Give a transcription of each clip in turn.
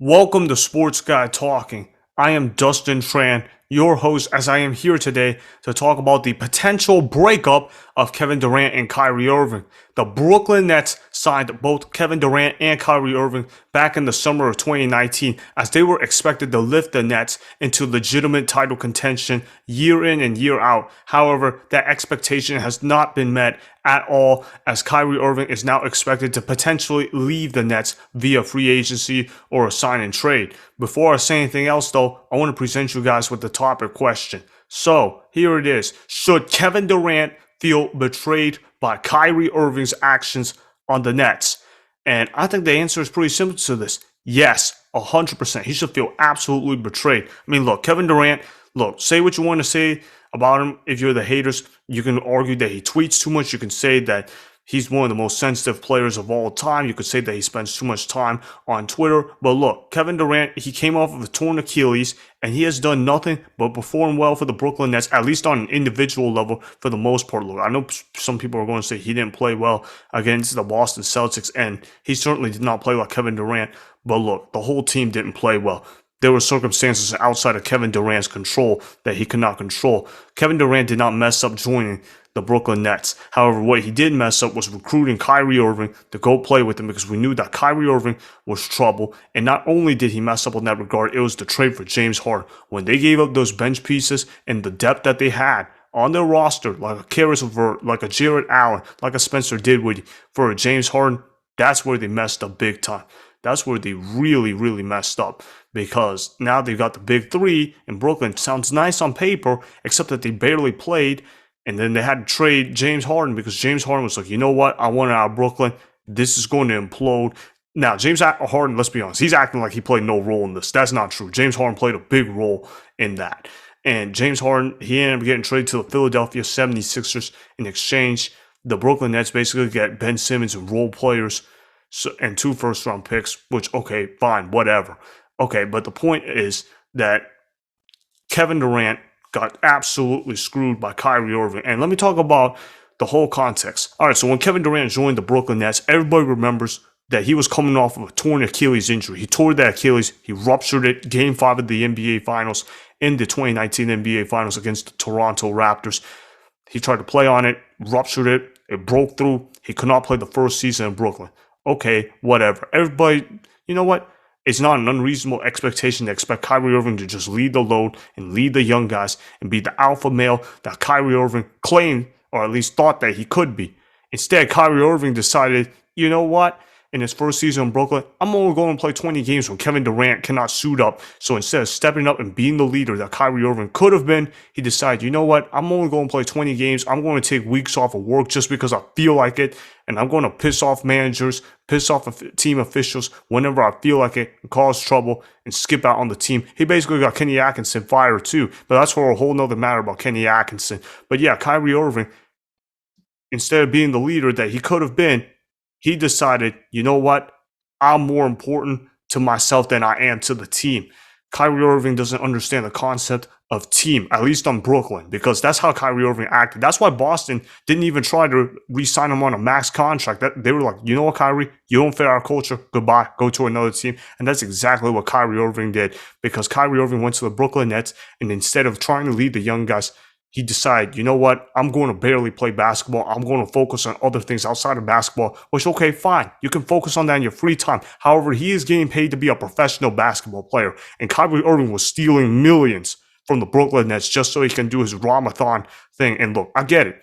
Welcome to Sports Guy Talking. I am Dustin Tran, your host, as I am here today to talk about the potential breakup of Kevin Durant and Kyrie Irving. The Brooklyn Nets signed both Kevin Durant and Kyrie Irving back in the summer of 2019 as they were expected to lift the Nets into legitimate title contention year in and year out. However, that expectation has not been met at all, as Kyrie Irving is now expected to potentially leave the Nets via free agency or a sign and trade. Before I say anything else though, I want to present you guys with the topic question. So, here it is. Should Kevin Durant feel betrayed by Kyrie Irving's actions on the Nets? And I think the answer is pretty simple to this. Yes, 100%. He should feel absolutely betrayed. I mean, look, Kevin Durant, look, say what you want to say about him. If you're the haters, you can argue that he tweets too much. You can say that he's one of the most sensitive players of all time. You could say that he spends too much time on Twitter. But look, Kevin Durant, he came off of a torn Achilles, and he has done nothing but perform well for the Brooklyn Nets, at least on an individual level for the most part. Look, I know some people are going to say he didn't play well against the Boston Celtics, and he certainly did not play like Kevin Durant. But look, the whole team didn't play well. There were circumstances outside of Kevin Durant's control that he could not control. Kevin Durant did not mess up joining the Brooklyn Nets. However, what he did mess up was recruiting Kyrie Irving to go play with him, because we knew that Kyrie Irving was trouble. And not only did he mess up in that regard, it was the trade for James Harden. When they gave up those bench pieces and the depth that they had on their roster, like a Kyries Irving, like a Jarrett Allen, like a Spencer Dinwiddie, for a James Harden, that's where they messed up big time. That's where they really, really messed up, because now they've got the big three in Brooklyn. Sounds nice on paper, except that they barely played. And then they had to trade James Harden because James Harden was like, you know what? I want out of Brooklyn. This is going to implode. Now, James Harden, let's be honest, he's acting like he played no role in this. That's not true. James Harden played a big role in that. And James Harden, he ended up getting traded to the Philadelphia 76ers. In exchange, the Brooklyn Nets basically get Ben Simmons and role players and 2 first-round picks, which, okay, fine, whatever. Okay, but the point is that Kevin Durant got absolutely screwed by Kyrie Irving. And let me talk about the whole context. All right, so when Kevin Durant joined the Brooklyn Nets, everybody remembers that he was coming off of a torn Achilles injury. He tore that Achilles. He ruptured it Game 5 of the NBA Finals in the 2019 NBA Finals against the Toronto Raptors. He tried to play on it, ruptured it. It broke through. He could not play the first season in Brooklyn. Okay, whatever. Everybody, you know what? It's not an unreasonable expectation to expect Kyrie Irving to just lead the load and lead the young guys and be the alpha male that Kyrie Irving claimed, or at least thought that he could be. Instead, Kyrie Irving decided, you know what? In his first season in Brooklyn, I'm only going to play 20 games when Kevin Durant cannot suit up. So instead of stepping up and being the leader that Kyrie Irving could have been, he decided, you know what? I'm only going to play 20 games. I'm going to take weeks off of work just because I feel like it. And I'm going to piss off managers, piss off team officials whenever I feel like it, and cause trouble and skip out on the team. He basically got Kenny Atkinson fired too. But that's for a whole nother matter about Kenny Atkinson. But yeah, Kyrie Irving, instead of being the leader that he could have been, he decided, you know what? I'm more important to myself than I am to the team. Kyrie Irving doesn't understand the concept of team, at least on Brooklyn, because that's how Kyrie Irving acted. That's why Boston didn't even try to re-sign him on a max contract. They were like, you know what, Kyrie? You don't fit our culture. Goodbye. Go to another team. And that's exactly what Kyrie Irving did, because Kyrie Irving went to the Brooklyn Nets, and instead of trying to lead the young guys, he decided, you know what, I'm going to barely play basketball. I'm going to focus on other things outside of basketball, which, okay, fine. You can focus on that in your free time. However, he is getting paid to be a professional basketball player. And Kyrie Irving was stealing millions from the Brooklyn Nets just so he can do his Ramathon thing. And look, I get it.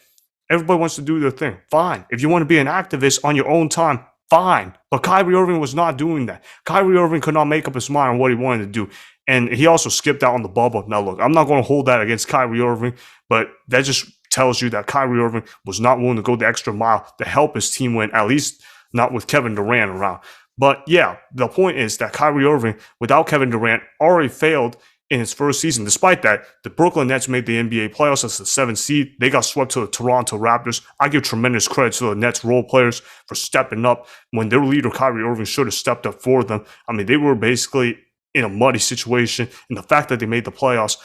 Everybody wants to do their thing. Fine. If you want to be an activist on your own time, fine. But Kyrie Irving was not doing that. Kyrie Irving could not make up his mind on what he wanted to do. And he also skipped out on the bubble. Now, look, I'm not going to hold that against Kyrie Irving, but that just tells you that Kyrie Irving was not willing to go the extra mile to help his team win, at least not with Kevin Durant around. But yeah, the point is that Kyrie Irving, without Kevin Durant, already failed in his first season. Despite that, the Brooklyn Nets made the NBA playoffs as the 7th seed. They got swept to the Toronto Raptors. I give tremendous credit to the Nets role players for stepping up when their leader, Kyrie Irving, should have stepped up for them. I mean, they were basically in a muddy situation, and the fact that they made the playoffs,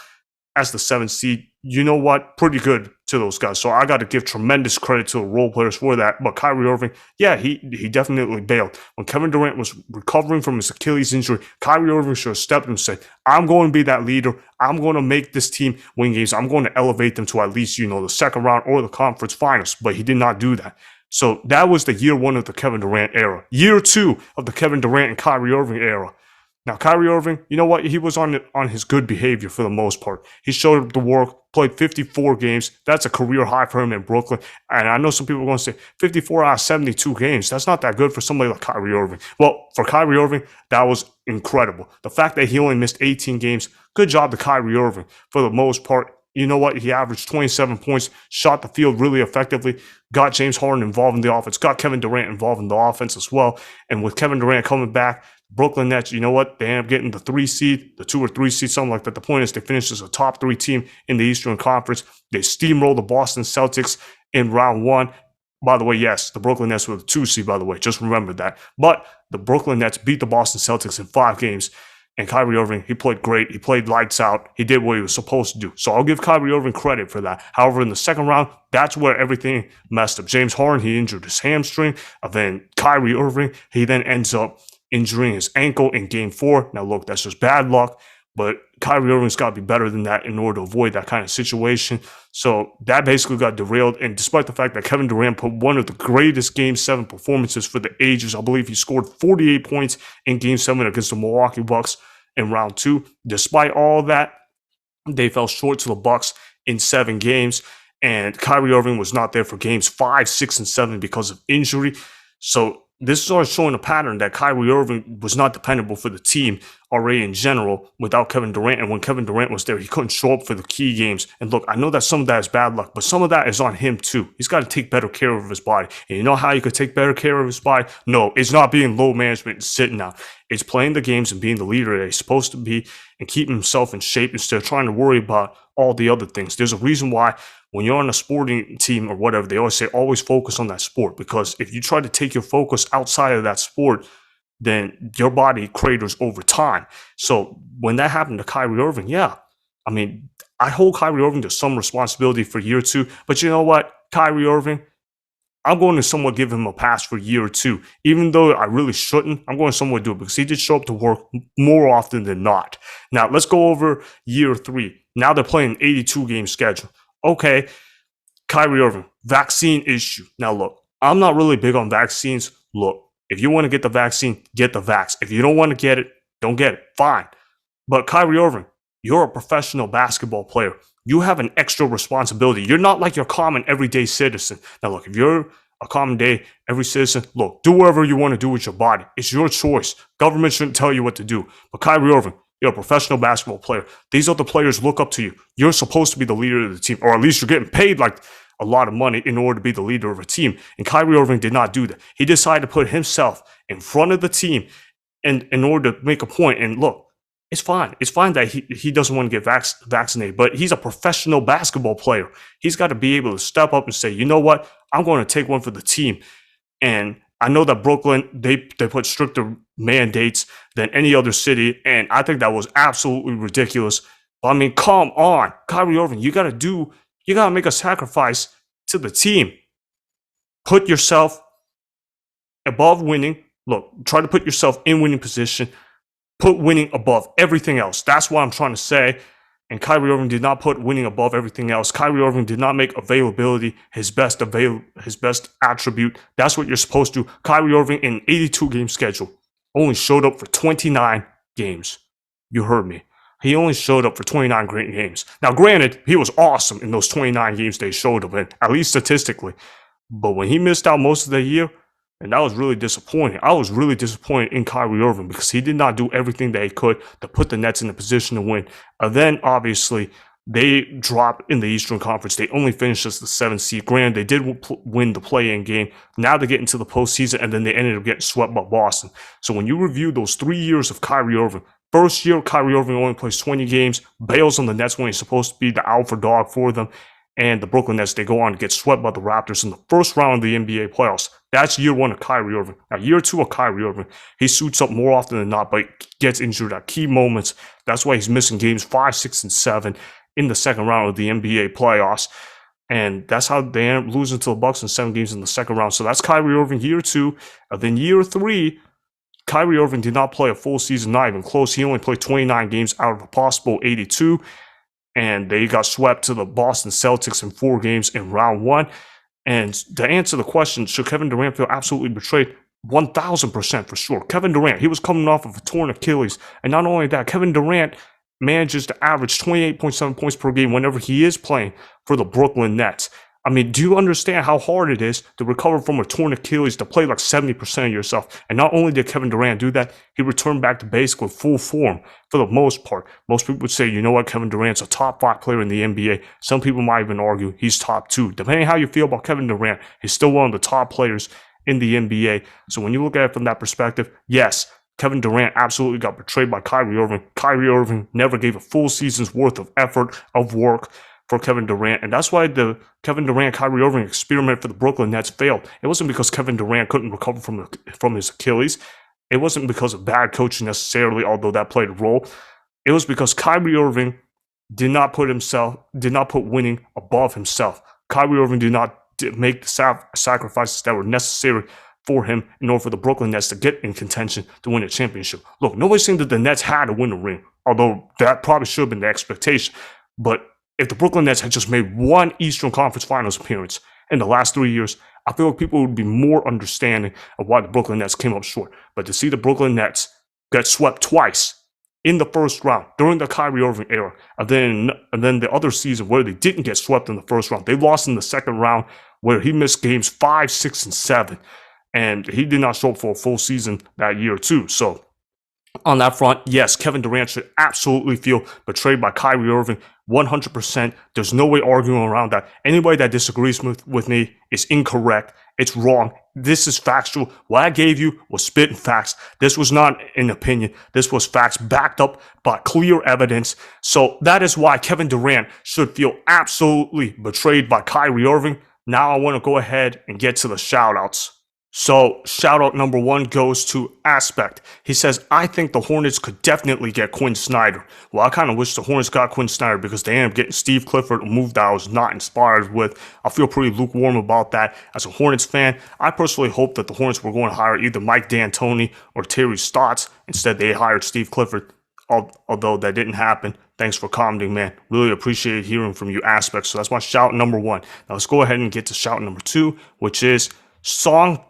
as the 7th seed, you know what? Pretty good to those guys. So I got to give tremendous credit to the role players for that. But Kyrie Irving, yeah, he definitely bailed. When Kevin Durant was recovering from his Achilles injury, Kyrie Irving should have stepped in and said, I'm going to be that leader. I'm going to make this team win games. I'm going to elevate them to at least, the second round or the conference finals. But he did not do that. So that was the year 1 of the Kevin Durant era. Year 2 of the Kevin Durant and Kyrie Irving era. Now, Kyrie Irving, you know what? He was on his good behavior for the most part. He showed up to work, played 54 games. That's a career high for him in Brooklyn. And I know some people are going to say 54 out of 72 games. That's not that good for somebody like Kyrie Irving. Well, for Kyrie Irving, that was incredible. The fact that he only missed 18 games, good job to Kyrie Irving for the most part. You know what? He averaged 27 points, shot the field really effectively, got James Harden involved in the offense, got Kevin Durant involved in the offense as well. And with Kevin Durant coming back, Brooklyn Nets, you know what? They end up getting the 3 seed, the 2 or 3 seed, something like that. The point is they finished as a top 3 team in the Eastern Conference. They steamrolled the Boston Celtics in round 1. By the way, yes, the Brooklyn Nets were the 2 seed, by the way. Just remember that. But the Brooklyn Nets beat the Boston Celtics in 5 games. And Kyrie Irving, he played great. He played lights out. He did what he was supposed to do. So I'll give Kyrie Irving credit for that. However, in the second round, that's where everything messed up. James Harden, he injured his hamstring. And then Kyrie Irving, he then ends up injuring his ankle in game 4. Now, look, that's just bad luck. But Kyrie Irving's got to be better than that in order to avoid that kind of situation. So that basically got derailed. And despite the fact that Kevin Durant put one of the greatest Game 7 performances for the ages, I believe he scored 48 points in Game 7 against the Milwaukee Bucks in round 2. Despite all that, they fell short to the Bucks in 7 games. And Kyrie Irving was not there for games 5, 6, and 7 because of injury. So this starts showing a pattern that Kyrie Irving was not dependable for the team already in general without Kevin Durant. And when Kevin Durant was there, he couldn't show up for the key games. And look, I know that some of that is bad luck, but some of that is on him too. He's got to take better care of his body. And you know how you could take better care of his body? No, it's not being low management and sitting out. It's playing the games and being the leader that he's supposed to be and keeping himself in shape instead of trying to worry about all the other things. There's a reason why when you're on a sporting team or whatever, they always say always focus on that sport, because if you try to take your focus outside of that sport, then your body craters over time. So when that happened to Kyrie Irving, yeah, I mean, I hold Kyrie Irving to some responsibility for year 2, but you know what, Kyrie Irving, I'm going to somewhat give him a pass for year 2. Even though I really shouldn't, I'm going to somewhat do it because he did show up to work more often than not. Now, let's go over year 3. Now they're playing an 82-game schedule. Okay, Kyrie Irving, vaccine issue. Now, look, I'm not really big on vaccines. Look, if you want to get the vaccine, get the vax. If you don't want to get it, don't get it. Fine. But Kyrie Irving, you're a professional basketball player. You have an extra responsibility. You're not like your common everyday citizen. Now, look, if you're a common day, every citizen, look, do whatever you want to do with your body. It's your choice. Government shouldn't tell you what to do. But Kyrie Irving, you're a professional basketball player. These other players look up to you. You're supposed to be the leader of the team, or at least you're getting paid like a lot of money in order to be the leader of a team. And Kyrie Irving did not do that. He decided to put himself in front of the team in order to make a point. And look, it's fine. It's fine that he doesn't want to get vaccinated, but he's a professional basketball player. He's got to be able to step up and say, you know what? I'm going to take one for the team. And I know that Brooklyn, they put stricter mandates than any other city, and I think that was absolutely ridiculous. But I mean, come on, Kyrie Irving, you got to make a sacrifice to the team. Put yourself above winning. Look, try to put yourself in winning position. Put winning above everything else. That's what I'm trying to say. And Kyrie Irving did not put winning above everything else. Kyrie Irving did not make availability his best attribute. That's what you're supposed to do. Kyrie Irving in an 82-game schedule only showed up for 29 games. You heard me. He only showed up for 29 great games. Now, granted, he was awesome in those 29 games they showed up in, at least statistically. But when he missed out most of the year, and that was really disappointing. I was really disappointed in Kyrie Irving because he did not do everything that he could to put the Nets in a position to win. And then, obviously, they dropped in the Eastern Conference. They only finished as the 7th seed. Granted, they did win the play-in game. Now they get into the postseason, and then they ended up getting swept by Boston. So when you review those 3 years of Kyrie Irving, first year, Kyrie Irving only plays 20 games, bails on the Nets when he's supposed to be the alpha dog for them. And the Brooklyn Nets, they go on to get swept by the Raptors in the first round of the NBA playoffs. That's year 1 of Kyrie Irving. Now, year 2 of Kyrie Irving, he suits up more often than not, but gets injured at key moments. That's why he's missing games 5, 6, and 7. in the second round of the NBA playoffs. And that's how they ended up losing to the Bucks in 7 games in the second round. So that's Kyrie Irving year 2. And then year 3, Kyrie Irving did not play a full season, not even close. He only played 29 games out of a possible 82. And they got swept to the Boston Celtics in 4 games in round 1. And to answer the question, should Kevin Durant feel absolutely betrayed? 1,000% for sure. Kevin Durant, he was coming off of a torn Achilles. And not only that, Kevin Durant manages to average 28.7 points per game whenever he is playing for the Brooklyn Nets. I mean, do you understand how hard it is to recover from a torn Achilles, to play like 70% of yourself? And not only did Kevin Durant do that, he returned back to basically full form for the most part. Most people would say, you know what, Kevin Durant's a top 5 player in the NBA. Some people might even argue he's top 2. Depending on how you feel about Kevin Durant, he's still one of the top players in the NBA. So when you look at it from that perspective, yes, Kevin Durant absolutely got betrayed by Kyrie Irving. Kyrie Irving never gave a full season's worth of effort, of work for Kevin Durant. And that's why the Kevin Durant-Kyrie Irving experiment for the Brooklyn Nets failed. It wasn't because Kevin Durant couldn't recover from his Achilles. It wasn't because of bad coaching necessarily, although that played a role. It was because Kyrie Irving did not put winning above himself. Kyrie Irving did not make the sacrifices that were necessary for him in order for the Brooklyn Nets to get in contention to win a championship. Look, nobody's saying that the Nets had to win a ring, although that probably should have been the expectation. But if the Brooklyn Nets had just made one Eastern Conference Finals appearance in the last 3 years, I feel like people would be more understanding of why the Brooklyn Nets came up short. But to see the Brooklyn Nets get swept twice in the first round during the Kyrie Irving era, and then the other season where they didn't get swept in the first round, they lost in the second round where he missed games 5, 6, and 7. And he did not show up for a full season that year too. So on that front, yes, Kevin Durant should absolutely feel betrayed by Kyrie Irving, 100%. There's no way arguing around that. Anybody that disagrees with me is incorrect. It's wrong. This is factual. What I gave you was spitting facts. This was not an opinion. This was facts backed up by clear evidence. So that is why Kevin Durant should feel absolutely betrayed by Kyrie Irving. Now I want to go ahead and get to the shout-outs. So, shout out number 1 goes to Aspect. He says, I think the Hornets could definitely get Quinn Snyder. Well, I kind of wish the Hornets got Quinn Snyder because they ended up getting Steve Clifford, a move that I was not inspired with. I feel pretty lukewarm about that. As a Hornets fan, I personally hope that the Hornets were going to hire either Mike D'Antoni or Terry Stotts. Instead, they hired Steve Clifford, although that didn't happen. Thanks for commenting, man. Really appreciate hearing from you, Aspect. So that's my shout number 1. Now let's go ahead and get to shout number 2, which is Song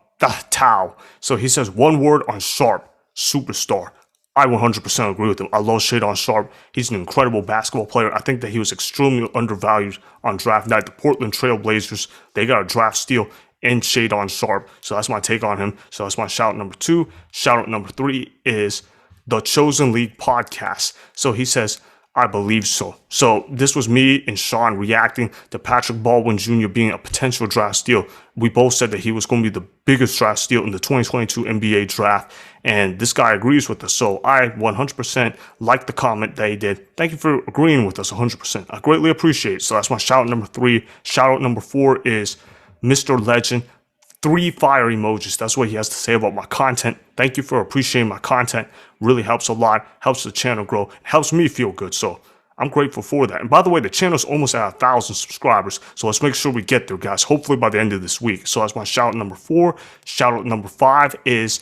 Tao. So he says, one word on Sharp, superstar. I 100% agree with him. I love Shadon Sharp. He's an incredible basketball player. I think that he was extremely undervalued on draft night. The Portland Trail Blazers, they got a draft steal in Shadon Sharp. So that's my take on him. So that's my shout number 2. Shout out number 3 is the Chosen League podcast. So he says, I believe so. So this was me and Sean reacting to Patrick Baldwin Jr. being a potential draft steal. We both said that he was going to be the biggest draft steal in the 2022 NBA draft. And this guy agrees with us. So I 100% like the comment that he did. Thank you for agreeing with us 100%. I greatly appreciate it. So that's my shout out number 3. Shout out number 4 is Mr. Legend. 3 fire emojis. That's what he has to say about my content. Thank you for appreciating my content. Really helps a lot. Helps the channel grow. Helps me feel good. So I'm grateful for that. And by the way, the channel's almost at 1,000 subscribers. So let's make sure we get there, guys. Hopefully by the end of this week. So that's my shout out number 4. Shout out number 5 is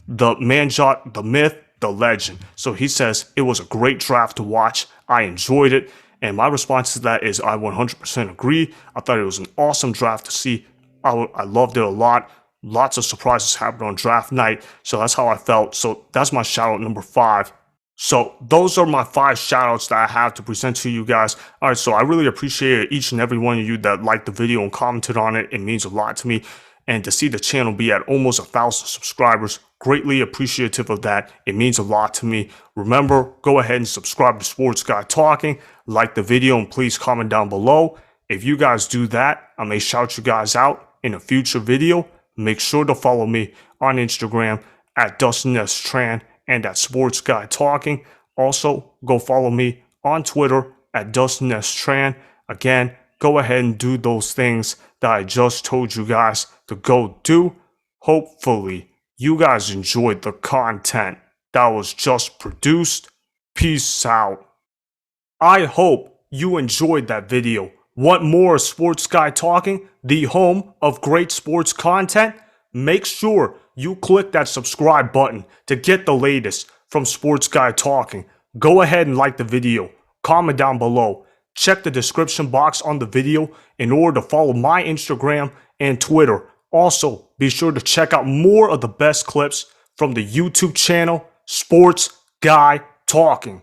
the Manjot, the myth, the legend. So he says, it was a great draft to watch. I enjoyed it. And my response to that is I 100% agree. I thought it was an awesome draft to see. I loved it a lot. Lots of surprises happened on draft night. So that's how I felt. So that's my shout out number 5. So those are my 5 shout outs that I have to present to you guys. All right, so I really appreciate each and every one of you that liked the video and commented on it. It means a lot to me. And to see the channel be at almost 1,000 subscribers, greatly appreciative of that. It means a lot to me. Remember, go ahead and subscribe to Sports Guy Talking. Like the video and please comment down below. If you guys do that, I may shout you guys out in a future video. Make sure to follow me on Instagram at Dustin Tran and at Sports Guy Talking. Also, go follow me on Twitter at Dustin Tran. Again, go ahead and do those things that I just told you guys to go do. Hopefully, you guys enjoyed the content that was just produced. Peace out. I hope you enjoyed that video. Want more of Sports Guy Talking, the home of great sports content? Make sure you click that subscribe button to get the latest from Sports Guy Talking. Go ahead and like the video, comment down below, check the description box on the video in order to follow my Instagram and Twitter. Also, be sure to check out more of the best clips from the YouTube channel, Sports Guy Talking.